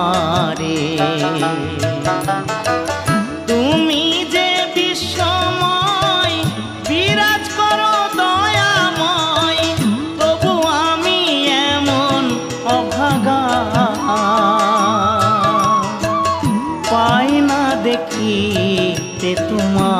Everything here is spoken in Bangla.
তোমারে। তুমি যে বিশ্বময় বিরাজ করো দয়াময়, তবু আমি এমন অভাগা, পাই না দেখিতে তোমার।